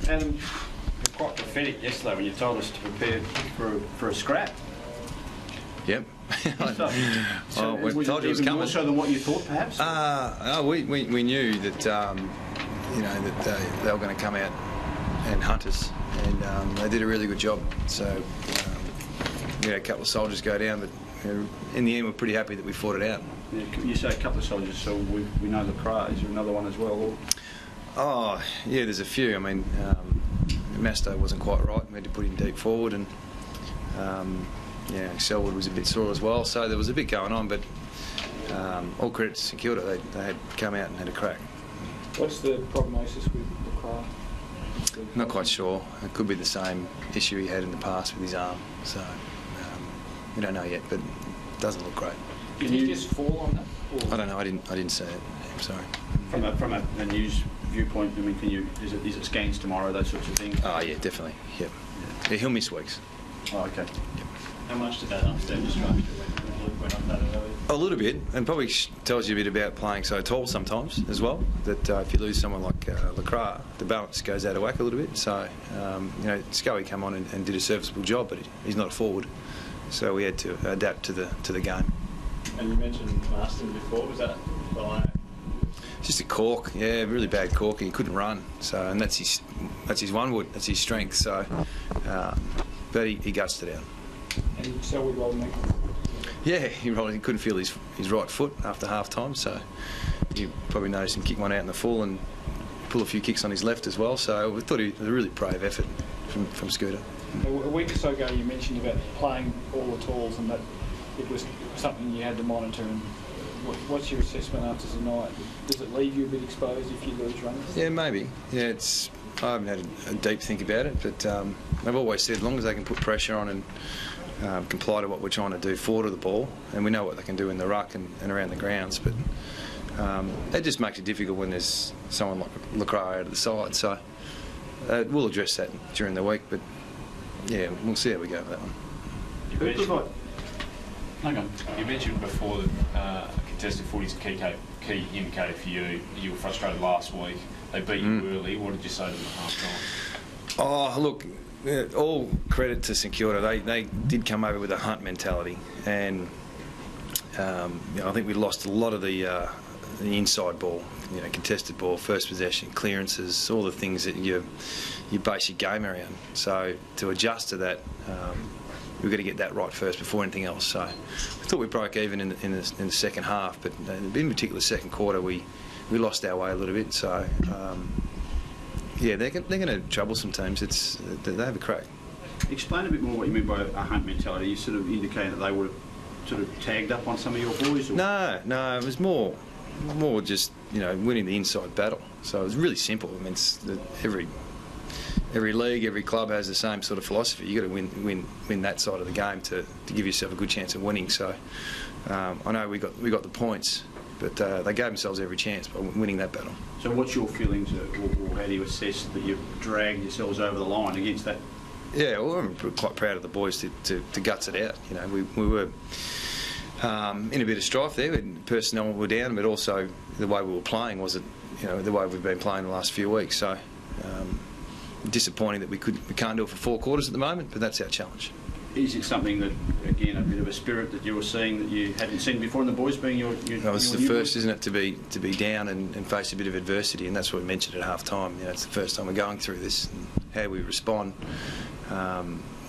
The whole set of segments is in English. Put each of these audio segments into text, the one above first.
Adam, you're quite prophetic yesterday when you told us to prepare for a scrap. Yep. So we was told you it was even coming. more so than what you thought, perhaps? We knew that that they were going to come out and hunt us, and they did a really good job. So we had a couple of soldiers go down, but in the end, we're pretty happy that we fought it out. Yeah, you say a couple of soldiers, so we know LeCras. Is there another one as well? Or? Oh, yeah, there's a few. I mean, Masto wasn't quite right. We had to put him deep forward, and Selwood was a bit sore as well. So there was a bit going on, but all credit to St Kilda. They had come out and had a crack. What's the prognosis with LeCras? Not quite sure. It could be the same issue he had in the past with his arm. So we don't know yet, but it doesn't look great. Did he just fall on that? Or? I don't know. I didn't see it. I'm sorry. From a news viewpoint, I mean, is it scans tomorrow? Those sorts of things? Oh yeah, definitely. Yep. Yeah, he'll miss weeks. Oh, okay. Yep. How much did that upset the structure when Luke went on that early? A little bit, and probably tells you a bit about playing so tall sometimes as well. That if you lose someone like LeCras, the balance goes out of whack a little bit. So Scully came on and did a serviceable job, but he's not forward, so we had to adapt to the game. And you mentioned Marston before. Was that by? Just a cork, yeah, really bad cork. He couldn't run, so and that's his one wood, that's his strength. So, but he gutsed it out. And Selwood rolled neck. Yeah, he couldn't feel his right foot after half time, so you probably noticed him kick one out in the full and pull a few kicks on his left as well. So we thought it was a really brave effort from Scooter. A week or so ago, you mentioned about playing all the talls and that it was something you had to monitor. And what's your assessment after tonight? Does it leave you a bit exposed if you lose runners? Yeah, maybe. Yeah, I haven't had a deep think about it, but I've always said as long as they can put pressure on and comply to what we're trying to do forward of the ball, and we know what they can do in the ruck and around the grounds, but it just makes it difficult when there's someone like LeCras out of the side. So we'll address that during the week, but yeah, we'll see how we go with that one. Hang on. You mentioned before that contested footy is a key indicator for you. You were frustrated last week. They beat you early. What did you say to them at half time? Oh, look, all credit to St Kilda. They did come over with a hunt mentality, and I think we lost a lot of the inside ball, contested ball, first possession, clearances, all the things that you base your game around. So to adjust to that, we've got to get that right first before anything else. So I thought we broke even in the second half, but in particular second quarter we lost our way a little bit. So yeah, they're going to trouble some teams. They have a crack. Explain a bit more what you mean by a hunt mentality. You sort of indicated that they would have sort of tagged up on some of your boys? Or? No, it was more just winning the inside battle. So it was really simple. I mean, every league, every club has the same sort of philosophy. You got to win that side of the game to give yourself a good chance of winning. So I know we got the points, but they gave themselves every chance by winning that battle. So what's your feelings, or how do you assess that you've dragged yourselves over the line against that? Yeah, well, I'm quite proud of the boys to guts it out. We were in a bit of strife there. Personnel were down, but also the way we were playing wasn't, the way we've been playing the last few weeks. So disappointing that we can't do it for 4 quarters at the moment, but that's our challenge. Is it something that, again, a bit of a spirit that you were seeing that you hadn't seen before in the boys, being your it's the first, isn't it, to be down and face a bit of adversity, and that's what we mentioned at half time. It's the first time we're going through this, and how we respond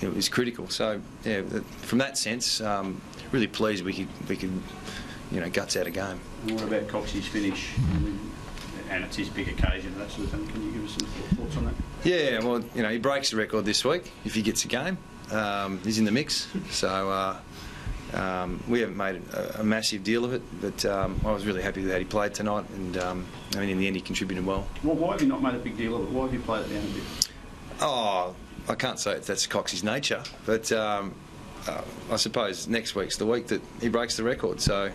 is critical. So yeah, from that sense, really pleased we could guts out a game. And what about Coxie's finish? And it's his big occasion, that sort of thing. Can you give us some thoughts on that? Yeah, well, he breaks the record this week if he gets a game. He's in the mix, so we haven't made a massive deal of it, but I was really happy that he played tonight, and in the end he contributed well. Well, why have you not made a big deal of it? Why have you played it down a bit? Oh, I can't say that's Coxie's nature, but I suppose next week's the week that he breaks the record, so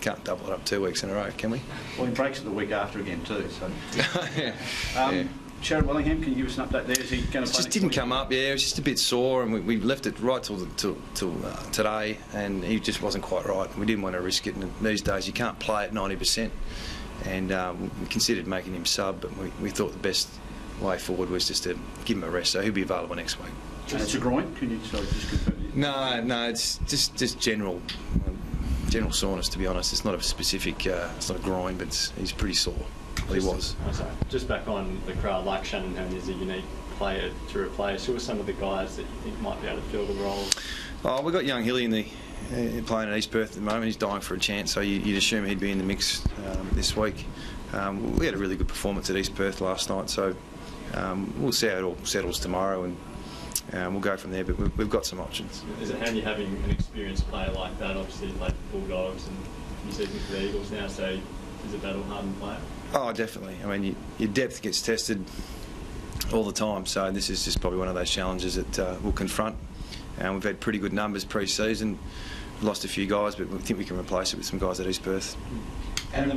can't double it up 2 weeks in a row, can we? Well, he breaks it the week after again too, so... yeah. Sherrod Wellingham, can you give us an update there? Is he going to play? It just didn't come up. Yeah, it was just a bit sore, and we left it right till today, and he just wasn't quite right. We didn't want to risk it. And these days, you can't play at 90%, and we considered making him sub, but we thought the best way forward was just to give him a rest, so he'll be available next week. It's a groin? Can you just confirm? No, it's just general soreness, to be honest. It's not a specific, it's not a groin, but he's pretty sore. Well, he was. Just back on the crowd, like Shanahan is a unique player to replace. Who are some of the guys that you think might be able to fill the role? Oh, we've got young Hilly in the playing at East Perth at the moment. He's dying for a chance, so you'd assume he'd be in the mix this week. We had a really good performance at East Perth last night, so we'll see how it all settles tomorrow, and we'll go from there. But we've got some options. Is it handy having an experienced player like that? Obviously, he played for Bulldogs and he's season for the Eagles now, so he's a battle-hardened player. Oh, definitely. I mean, your depth gets tested all the time, so this is just probably one of those challenges that we'll confront. And we've had pretty good numbers pre-season. We've lost a few guys, but we think we can replace it with some guys at East Perth. And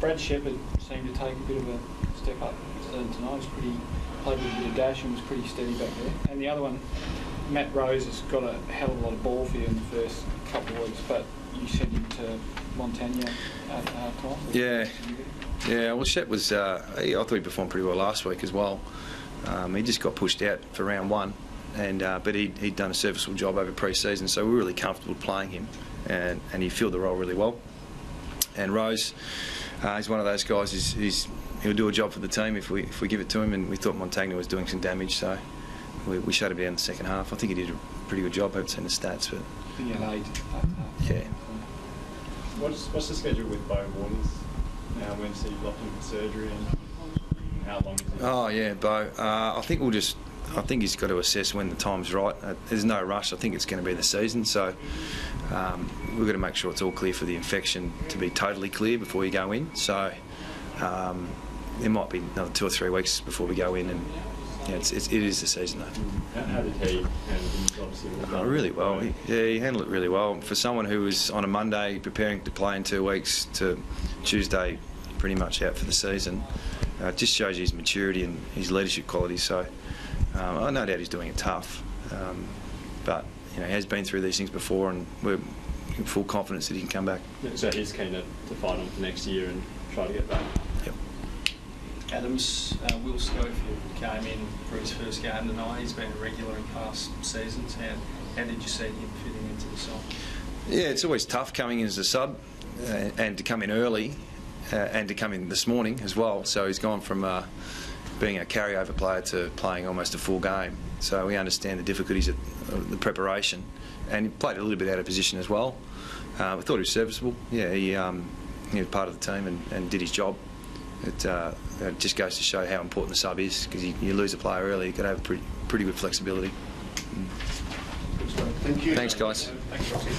Brad Shepherd seemed to take a bit of a step up tonight. He played with a bit of dash and was pretty steady back there. And the other one, Matt Rose, has got a hell of a lot of ball for you in the first couple of weeks, but you sent him to Montagna at half-time. Yeah, well, Shep was, I thought he performed pretty well last week as well. He just got pushed out for round one, but he'd done a serviceable job over pre-season, so we were really comfortable playing him, and he filled the role really well. And Rose, he's one of those guys, he'll do a job for the team if we give it to him, and we thought Montagna was doing some damage, so we shut him down in the second half. I think he did a pretty good job. I haven't seen the stats, but... He had 8. Yeah. What's the schedule with Beau Waters now? When's he locked in for surgery, and how long is he? Oh yeah, Beau. I think he's got to assess when the time's right. There's no rush. I think it's going to be the season, so we've got to make sure it's all clear for the infection to be totally clear before you go in. So there might be another 2 or 3 weeks before we go in, and yeah, it is the season though. How did he handle things? Obviously, really well. He handled it really well. For someone who was on a Monday preparing to play in 2 weeks to Tuesday pretty much out for the season, it just shows you his maturity and his leadership qualities. So I no doubt he's doing it tough, but he has been through these things before, and we're in full confidence that he can come back. So he's keen to fight on for next year and try to get back. Yep. Adams, Will Schofield came in for his first game tonight. He's been a regular in past seasons. How did you see him fitting into the side? Yeah, it's always tough coming in as a sub and to come in early and to come in this morning as well. So he's gone from being a carryover player to playing almost a full game. So we understand the difficulties of the preparation, and he played a little bit out of position as well. We thought he was serviceable. Yeah, he was part of the team and did his job. It just goes to show how important the sub is, because you lose a player early, you've got to have pretty good flexibility. Thank you. Thanks, guys. Thanks, Roxy.